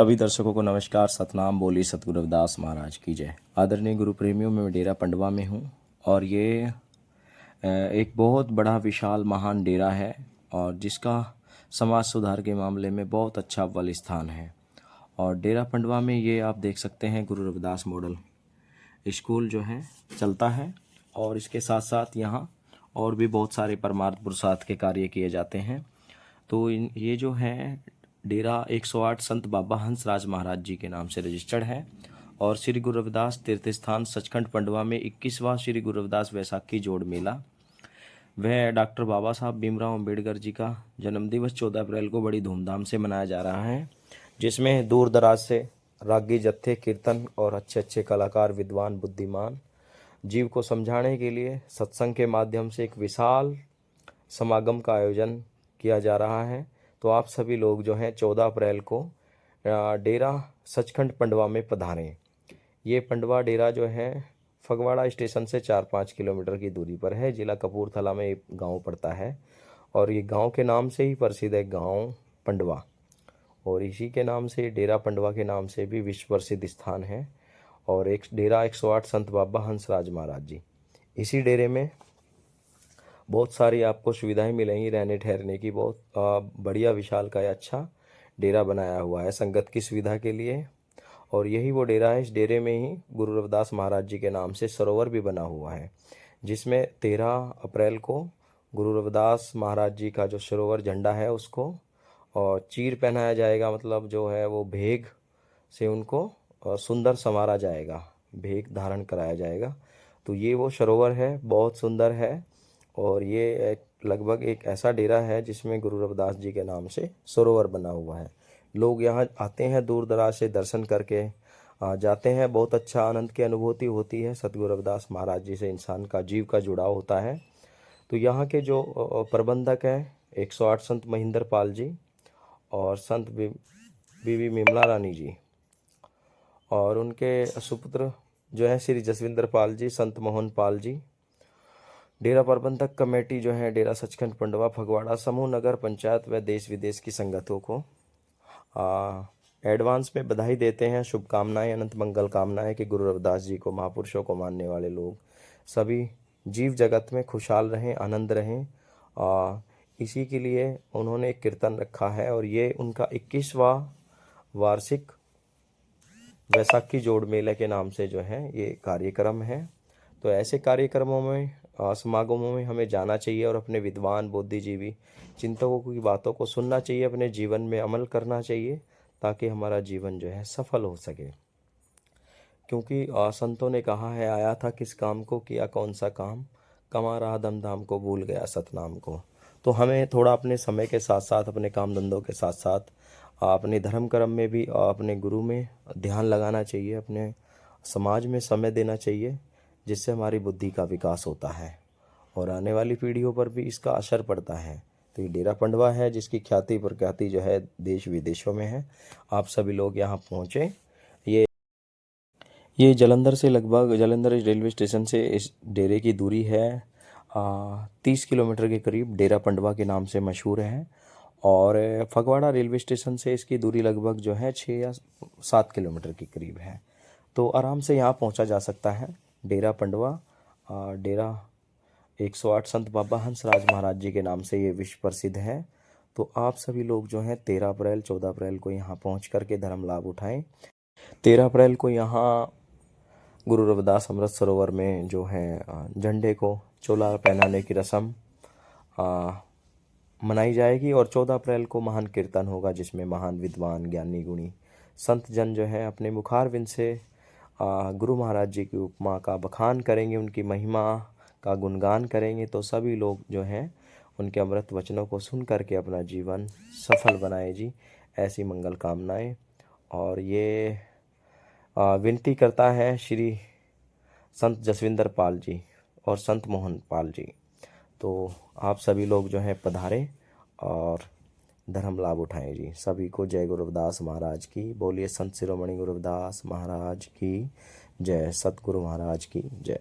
सभी दर्शकों को नमस्कार। सतनाम बोली सतगुरु रविदास महाराज की जय। आदरणीय गुरु प्रेमियों में मैं डेरा पंडवा में हूँ और ये एक बहुत बड़ा विशाल महान डेरा है और जिसका समाज सुधार के मामले में बहुत अच्छा अव्वल स्थान है। और डेरा पंडवा में ये आप देख सकते हैं गुरु रविदास मॉडल स्कूल जो है चलता है और इसके साथ साथ यहाँ और भी बहुत सारे परमार्थ पुरुषार्थ के कार्य किए जाते हैं। तो ये जो है डेरा 108 संत बाबा हंसराज महाराज जी के नाम से रजिस्टर्ड है और श्री गुरु रविदास तीर्थ स्थान सचखंड पंडवा में 21वां श्री गुरु रविदास वैसाखी जोड़ मेला वह डॉक्टर बाबा साहब भीमराव अम्बेडकर जी का जन्म दिवस 14 अप्रैल को बड़ी धूमधाम से मनाया जा रहा है, जिसमें दूर दराज से रागी जत्थे कीर्तन और अच्छे अच्छे कलाकार विद्वान बुद्धिमान जीव को समझाने के लिए सत्संग के माध्यम से एक विशाल समागम का आयोजन किया जा रहा है। तो आप सभी लोग जो हैं 14 अप्रैल को डेरा सचखंड पंडवा में पधारें। ये पंडवा डेरा जो है फगवाड़ा स्टेशन से 4-5 किलोमीटर की दूरी पर है। जिला कपूरथला में एक गांव पड़ता है और ये गांव के नाम से ही प्रसिद्ध है गांव पंडवा, और इसी के नाम से डेरा पंडवा के नाम से भी विश्व प्रसिद्ध स्थान है। और एक डेरा 108 संत बाबा हंसराज महाराज जी, इसी डेरे में बहुत सारी आपको सुविधाएं मिलेंगी रहने ठहरने की। बहुत बढ़िया विशाल का अच्छा डेरा बनाया हुआ है संगत की सुविधा के लिए। और यही वो डेरा है। इस डेरे में ही गुरु रविदास महाराज जी के नाम से सरोवर भी बना हुआ है, जिसमें 13 अप्रैल को गुरु रविदास महाराज जी का जो सरोवर झंडा है उसको और चीर पहनाया जाएगा, मतलब जो है वो भेग से उनको सुंदर संवारा जाएगा, भेग धारण कराया जाएगा। तो ये वो सरोवर है, बहुत सुंदर है। और ये लगभग एक ऐसा डेरा है जिसमें गुरु रविदास जी के नाम से सरोवर बना हुआ है। लोग यहाँ आते हैं, दूर दराज से दर्शन करके जाते हैं। बहुत अच्छा आनंद की अनुभूति होती है। सतगुरु रविदास महाराज जी से इंसान का जीव का जुड़ाव होता है। तो यहाँ के जो प्रबंधक हैं 108 संत महेंद्र पाल जी और संत बीवी विमला रानी जी और उनके सुपुत्र जो है श्री जसविंदर पाल जी, संत मोहन पाल जी। डेरा प्रबंधक कमेटी जो है डेरा सचखंड पंडवा फगवाड़ा समूह नगर पंचायत व देश विदेश की संगतों को एडवांस में बधाई देते हैं, शुभकामनाएं, अनंत मंगल कामनाएं कि गुरु रविदास जी को, महापुरुषों को मानने वाले लोग सभी जीव जगत में खुशहाल रहें, आनंद रहें। इसी के लिए उन्होंने एक कीर्तन रखा है और ये उनका 21वां वार्षिक वैसाखी जोड़ मेले के नाम से जो है ये कार्यक्रम है। तो ऐसे कार्यक्रमों में समागमों में हमें जाना चाहिए और अपने विद्वान बुद्धिजीवी चिंतकों की बातों को सुनना चाहिए, अपने जीवन में अमल करना चाहिए ताकि हमारा जीवन जो है सफल हो सके। क्योंकि संतों ने कहा है, आया था किस काम को, किया कौन सा काम, कमा रहा दम धाम को, भूल गया सतनाम को। तो हमें थोड़ा अपने समय के साथ साथ, अपने काम धंधों के साथ साथ अपने धर्म कर्म में भी अपने गुरु में ध्यान लगाना चाहिए, अपने समाज में समय देना चाहिए, जिससे हमारी बुद्धि का विकास होता है और आने वाली पीढ़ियों पर भी इसका असर पड़ता है। तो ये डेरा पंडवा है जिसकी ख्याति प्रख्याति जो है देश विदेशों में है। आप सभी लोग यहाँ पहुँचे। ये जालंधर से लगभग, जालंधर रेलवे स्टेशन से इस डेरे की दूरी है 30 किलोमीटर के करीब। डेरा पंडवा के नाम से मशहूर है। और फगवाड़ा रेलवे स्टेशन से इसकी दूरी लगभग जो है 6 या 7 किलोमीटर के करीब है। तो आराम से यहाँ पहुँचा जा सकता है। डेरा पंडवा डेरा 108 संत बाबा हंसराज महाराज जी के नाम से ये विश्व प्रसिद्ध है। तो आप सभी लोग जो हैं 13 अप्रैल 14 अप्रैल को यहाँ पहुँच करके धर्म लाभ उठाएं। 13 अप्रैल को यहाँ गुरु रविदास अमृत सरोवर में जो है झंडे को चोला पहनाने की रस्म मनाई जाएगी और 14 अप्रैल को महान कीर्तन होगा, जिसमें महान विद्वान ज्ञानी गुणी संत जन जो है अपने मुखारविंद से गुरु महाराज जी की उपमा का बखान करेंगे, उनकी महिमा का गुणगान करेंगे। तो सभी लोग जो हैं उनके अमृत वचनों को सुन करके अपना जीवन सफल बनाए जी, ऐसी मंगल कामनाएं। और ये विनती करता है श्री संत जसविंदर पाल जी और संत मोहन पाल जी। तो आप सभी लोग जो हैं पधारें और धर्म लाभ उठाएं जी। सभी को जय गुरु रविदास महाराज की। बोलिए संत शिरोमणि गुरु रविदास महाराज की जय, सतगुरु महाराज की जय।